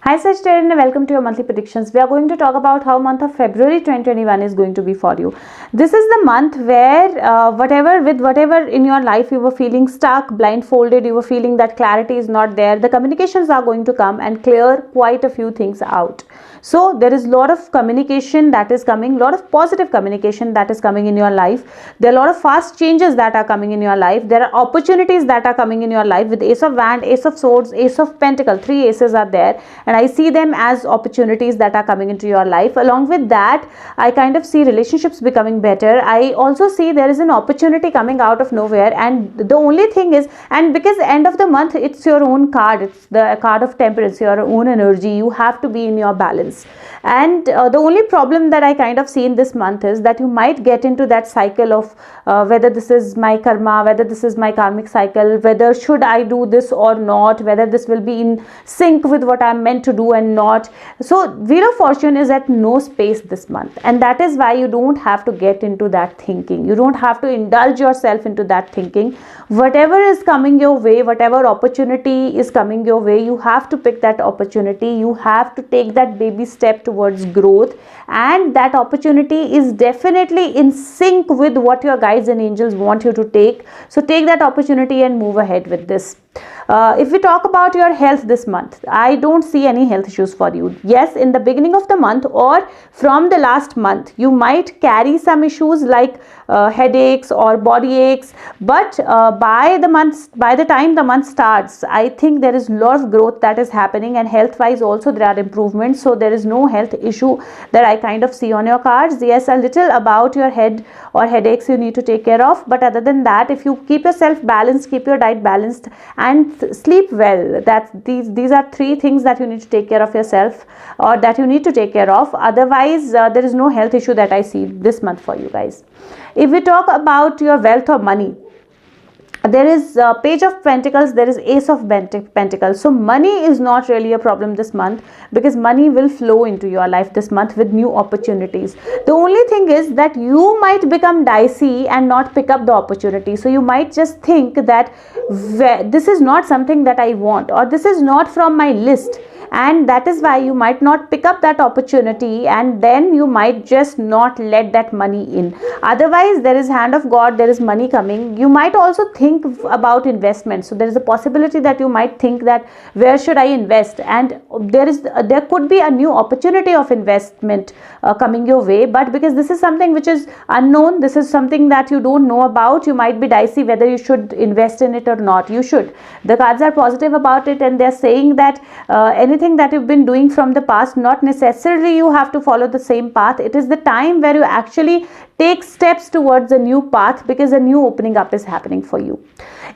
Hi Sagittarian and welcome to your monthly predictions. We are going to talk about how month of February 2021 is going to be for you. This is the month where whatever in your life you were feeling stuck, blindfolded, you were feeling that clarity is not there, the communications are going to come and clear quite a few things out. So there is a lot of communication that is coming, lot of positive communication that is coming in your life. There are a lot of fast changes that are coming in your life. There are opportunities that are coming in your life with Ace of Wand, Ace of Swords, Ace of Pentacle. 3 aces are there and I see them as opportunities that are coming into your life. Along with that, I kind of see relationships becoming better. I also see there is an opportunity coming out of nowhere, and the only thing is, and because end of the month it's your own card, it's the card of temperance, your own energy, you have to be in your balance. And the only problem that I kind of see in this month is that you might get into that cycle of whether this is my karma, whether this is my karmic cycle, whether should I do this or not, whether this will be in sync with what I'm meant to do and not. So Wheel of Fortune is at no space this month, and that is why you don't have to get into that thinking. You don't have to indulge yourself into that thinking. Whatever is coming your way, whatever opportunity is coming your way, you have to pick that opportunity. You have to take that baby step towards growth, and that opportunity is definitely in sync with what your guides and angels want you to take. So take that opportunity and move ahead with this. If we talk about your health this month, I don't see any health issues for you. Yes, in the beginning of the month or from the last month, you might carry some issues like headaches or body aches, but by the time the month starts, I think there is a lot of growth that is happening, and health wise also there are improvements. So there is no health issue that I kind of see on your cards. Yes, a little about your head or headaches you need to take care of, but other than that, if you keep yourself balanced, keep your diet balanced and sleep well, that these are 3 things that you need to take care of yourself, or that you need to take care of. Otherwise there is no health issue that I see this month for you guys. If we talk about your wealth or money, there is Page of Pentacles, there is Ace of Pentacles. So money is not really a problem this month, because money will flow into your life this month with new opportunities. The only thing is that you might become dicey and not pick up the opportunity. So you might just think that this is not something that I want, or this is not from my list, and that is why you might not pick up that opportunity, and then you might just not let that money in. Otherwise there is hand of God, there is money coming. You might also think about investment. So there is a possibility that you might think that where should I invest, and there could be a new opportunity of investment coming your way, but because this is something which is unknown, this is something that you don't know about, you might be dicey whether you should invest in it or not. You should. The cards are positive about it, and they're saying that anything that you've been doing from the past, not necessarily you have to follow the same path. It is the time where you actually take steps towards a new path, because a new opening up is happening for you.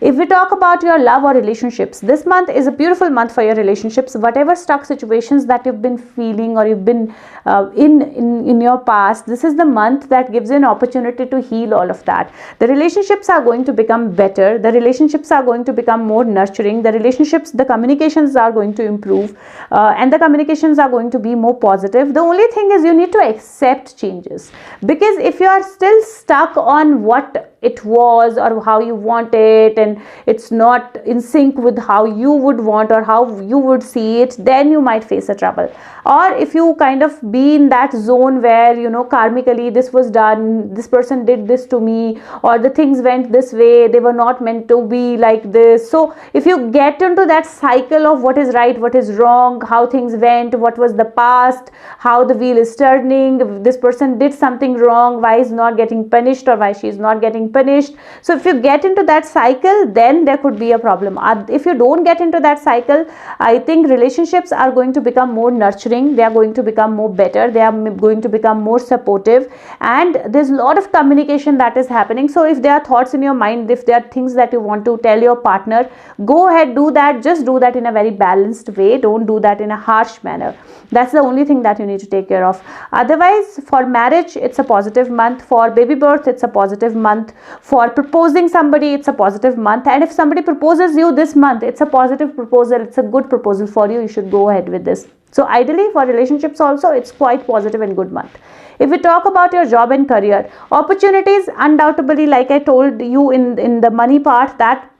If we talk about your love or relationships, this month is a beautiful month for your relationships. Whatever stuck situations that you've been feeling or you've been in your past, this is the month that gives you an opportunity to heal all of that. The relationships are going to become better. The relationships are going to become more nurturing. The relationships, the communications are going to improve, and the communications are going to be more positive. The only thing is you need to accept changes, because if you are still stuck on what it was or how you want it, and it's not in sync with how you would want or how you would see it, then you might face a trouble. Or if you kind of be in that zone where, you know, karmically this was done, this person did this to me, or the things went this way, they were not meant to be like this. So if you get into that cycle of what is right, what is wrong, how things went, what was the past, how the wheel is turning, if this person did something wrong, why is not getting punished, or why she is not getting punished. So if you get into that cycle, then there could be a problem. If you don't get into that cycle, I think relationships are going to become more nurturing. They are going to become more better. They are going to become more supportive, and there's a lot of communication that is happening. So if there are thoughts in your mind, if there are things that you want to tell your partner, go ahead, do that. Just do that in a very balanced way. Don't do that in a harsh manner. That's the only thing that you need to take care of. Otherwise, for marriage, it's a positive month. For baby birth, it's a positive month. For proposing somebody, it's a positive month. And if somebody proposes you this month, it's a positive proposal. It's a good proposal for you. You should go ahead with this. So ideally for relationships also, it's quite positive and good month. If we talk about your job and career, opportunities, undoubtedly, like I told you in the money part, that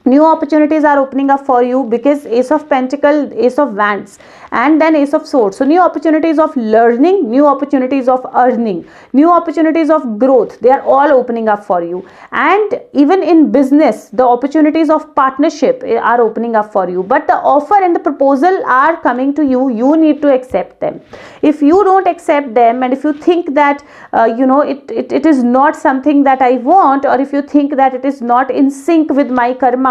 New opportunities are opening up for you because Ace of Pentacle, Ace of Wands, and then Ace of Swords. So new opportunities of learning, new opportunities of earning, new opportunities of growth, they are all opening up for you. And even in business, the opportunities of partnership are opening up for you, but the offer and the proposal are coming to you. You need to accept them. If you don't accept them, and if you think that it is not something that I want, or if you think that it is not in sync with my karma,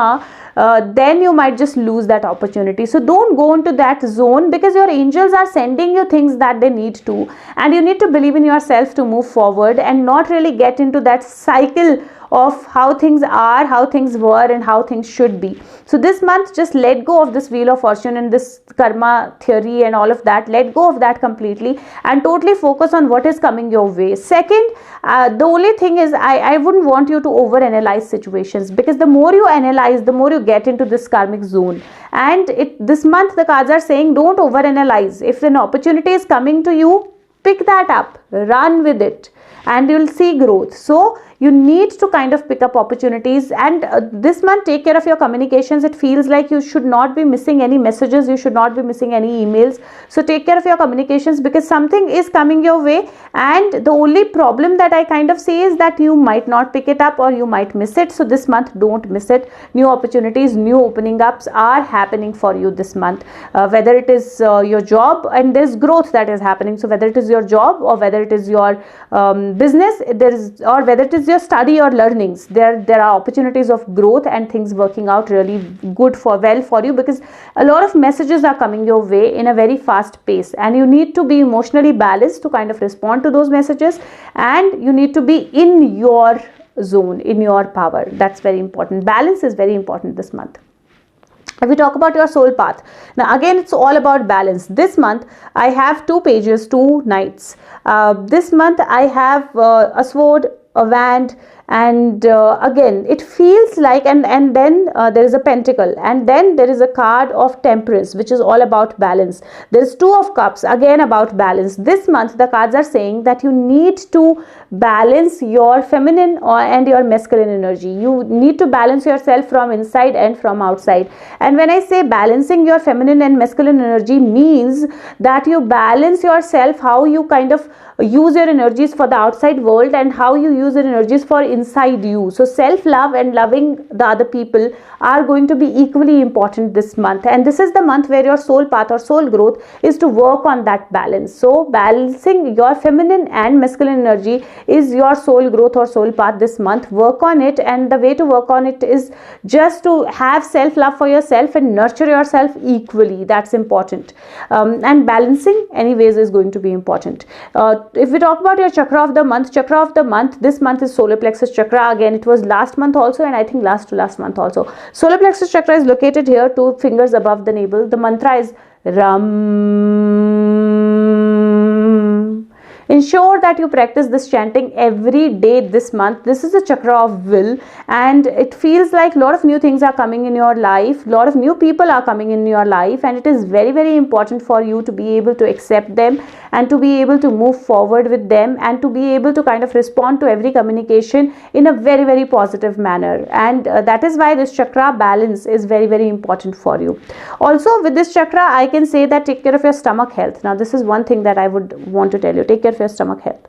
then you might just lose that opportunity. So don't go into that zone, because your angels are sending you things that they need to, and you need to believe in yourself to move forward and not really get into that cycle of how things are, how things were, and how things should be. So this month, just let go of this wheel of fortune and this karma theory and all of that. Let go of that completely and totally focus on what is coming your way. Second, the only thing is, I wouldn't want you to overanalyze situations, because the more you analyze, the more you get into this karmic zone. And this month the cards are saying, don't overanalyze. If an opportunity is coming to you, pick that up, run with it, and you'll see growth. So you need to kind of pick up opportunities. And this month, take care of your communications. It feels like you should not be missing any messages, you should not be missing any emails. So take care of your communications, because something is coming your way, and the only problem that I kind of say is that you might not pick it up, or you might miss it. So this month, don't miss it. New opportunities, new opening ups are happening for you this month, whether it is your job, and there's growth that is happening. So whether it is your job, or whether it is your business, or whether it is your study or learnings, there are opportunities of growth and things working out really good well for you, because a lot of messages are coming your way in a very fast pace, and you need to be emotionally balanced to kind of respond to those messages, and you need to be in your zone, in your power. That's very important. Balance is very important this month. If we talk about your soul path, now again, it's all about balance. This month I have 2 pages, 2 knights. This month I have a sword, a wand, and again it feels like, and then there is a pentacle, and then there is a card of temperance, which is all about balance. There is 2 of cups, again about balance. This month the cards are saying that you need to balance your feminine and your masculine energy. You need to balance yourself from inside and from outside. And when I say balancing your feminine and masculine energy, means that you balance yourself, how you kind of use your energies for the outside world, and how you use your energies for inside you. So self-love and loving the other people are going to be equally important this month, and this is the month where your soul path or soul growth is to work on that balance. So balancing your feminine and masculine energy is your soul growth or soul path this month. Work on it, and the way to work on it is just to have self-love for yourself and nurture yourself equally. That's important. And balancing anyways is going to be important. If we talk about your chakra of the month, this month is solar plexus chakra. Again, it was last month also, and I think last month also. Solar plexus chakra is located here, 2 fingers above the navel. The mantra is Ram. Ensure that you practice this chanting every day this month. This is a chakra of will, and it feels like a lot of new things are coming in your life, a lot of new people are coming in your life, and it is very, very important for you to be able to accept them and to be able to move forward with them, and to be able to kind of respond to every communication in a very, very positive manner. And that is why this chakra balance is very, very important for you. Also, with this chakra, I can say that take care of your stomach health. Now, this is one thing that I would want to tell you. Take care of your stomach health.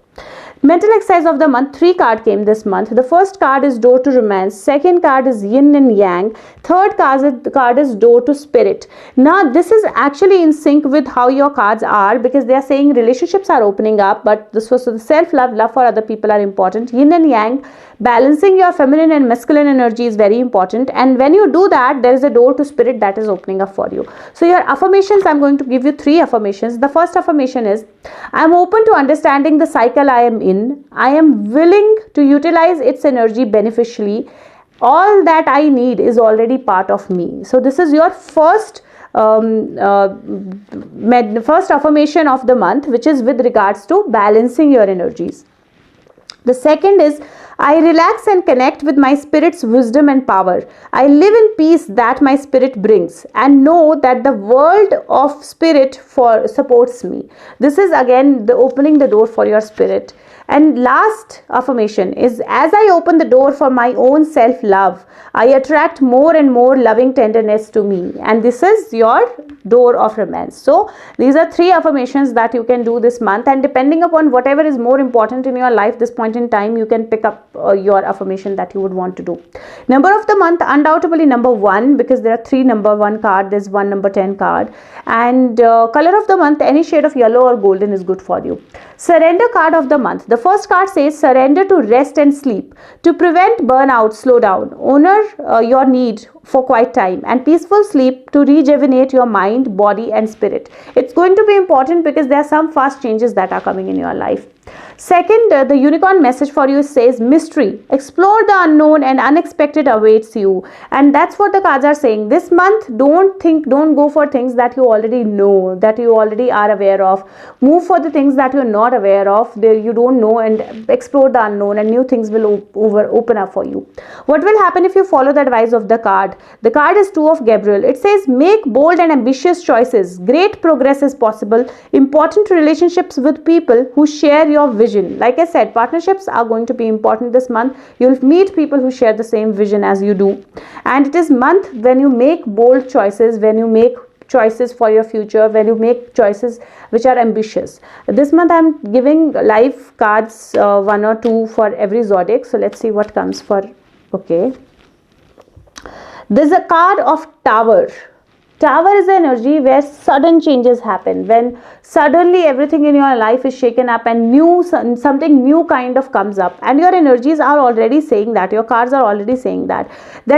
Mental exercise of the month, 3 cards came this month. The first card is door to romance, second card is yin and yang, third card is door to spirit. Now this is actually in sync with how your cards are, because they are saying relationships are opening up, but this was the self-love, love for other people are important. Yin and yang, balancing your feminine and masculine energy is very important, and when you do that, there is a door to spirit that is opening up for you. So your affirmations, I'm going to give you 3 affirmations. The first affirmation is, I am open to understanding the cycle I am in. I am willing to utilize its energy beneficially. All that I need is already part of me. So this is your first affirmation of the month, which is with regards to balancing your energies. The second is, I relax and connect with my spirit's wisdom and power. I live in peace that my spirit brings and know that the world of spirit for supports me. This is again the opening the door for your spirit. And last affirmation is, as I open the door for my own self love, I attract more and more loving tenderness to me. And this is your door of romance. So these are 3 affirmations that you can do this month, and depending upon whatever is more important in your life this point in time, you can pick up your affirmation that you would want to do. Number of the month, undoubtedly number 1, because there are 3 number 1 card, there's 1 number 10 card. And color of the month, any shade of yellow or golden is good for you. Surrender card of the month. The first card says, surrender to rest and sleep. To prevent burnout, slow down. Honor your need for quiet time and peaceful sleep to rejuvenate your mind, body and spirit. It's going to be important because there are some fast changes that are coming in your life. Second, the unicorn message for you says mystery. Explore the unknown and unexpected awaits you. And that's what the cards are saying. This month, don't go for things that you already know, that you already are aware of. Move for the things that you're not aware of, you don't know, and explore the unknown, and new things will open up for you. What will happen if you follow the advice of the card? The card is 2 of Gabriel. It says, make bold and ambitious choices. Great progress is possible. Important relationships with people who share your vision. Like I said, partnerships are going to be important this month. You'll meet people who share the same vision as you do. And it is month when you make bold choices, when you make choices for your future, when you make choices which are ambitious. This month I'm giving live cards, 1 or 2 for every zodiac. So let's see what comes for. Okay. There's a card of Tower. Tower is the energy where sudden changes happen, when suddenly everything in your life is shaken up and something new kind of comes up, and your energies are already saying that, your cards are already saying that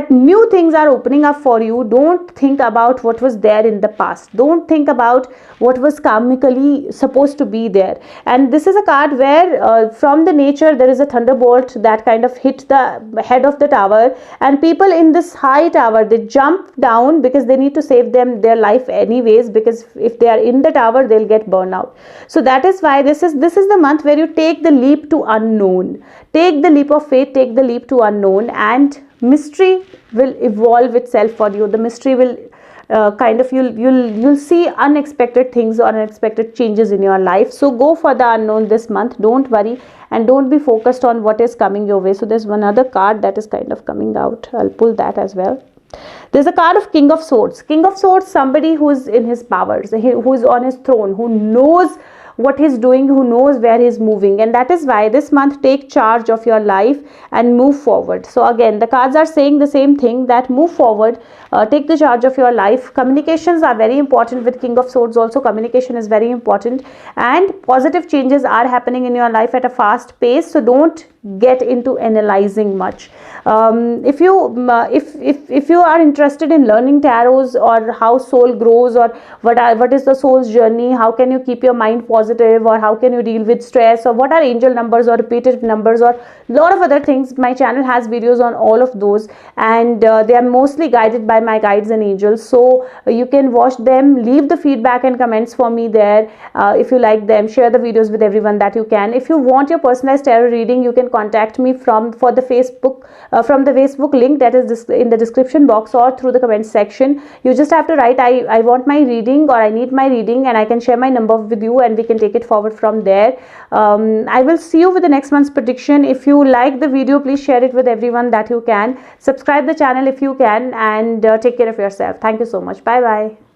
new things are opening up for you. Don't think about what was there in the past. Don't think about what was karmically supposed to be there. And this is a card where from the nature there is a thunderbolt that kind of hit the head of the tower, and people in this high tower, they jump down because they need to save their life anyways, because if they are in the tower they'll get burned out. So that is why this is the month where you take the leap to unknown, take the leap of faith, take the leap to unknown, and mystery will evolve itself for you. The mystery will you'll see unexpected things or unexpected changes in your life. So go for the unknown this month. Don't worry and don't be focused on what is coming your way. So there's one other card that is kind of coming out. I'll pull that as well. There's a card of King of Swords. King of Swords, somebody who is in his powers, who is on his throne, who knows what he's doing, who knows where he's moving. And that is why this month, take charge of your life and move forward. So again, the cards are saying the same thing, that move forward, take the charge of your life. Communications are very important with King of Swords. Also, communication is very important, and positive changes are happening in your life at a fast pace. So don't get into analyzing much. If you are interested in learning tarots, or how soul grows, or what is the soul's journey, how can you keep your mind positive, or how can you deal with stress, or what are angel numbers or repeated numbers, or a lot of other things, my channel has videos on all of those, and they are mostly guided by my guides and angels. So you can watch them, leave the feedback and comments for me there. If you like them, share the videos with everyone that you can. If you want your personalized tarot reading, you can contact me from the Facebook link that is in the description box, or through the comment section. You just have to write, I want my reading, or I need my reading, and I can share my number with you, and we can take it forward from there. I will see you with the next month's prediction. If you like the video, please share it with everyone that you can. Subscribe the channel if you can, and take care of yourself. Thank you so much. Bye bye.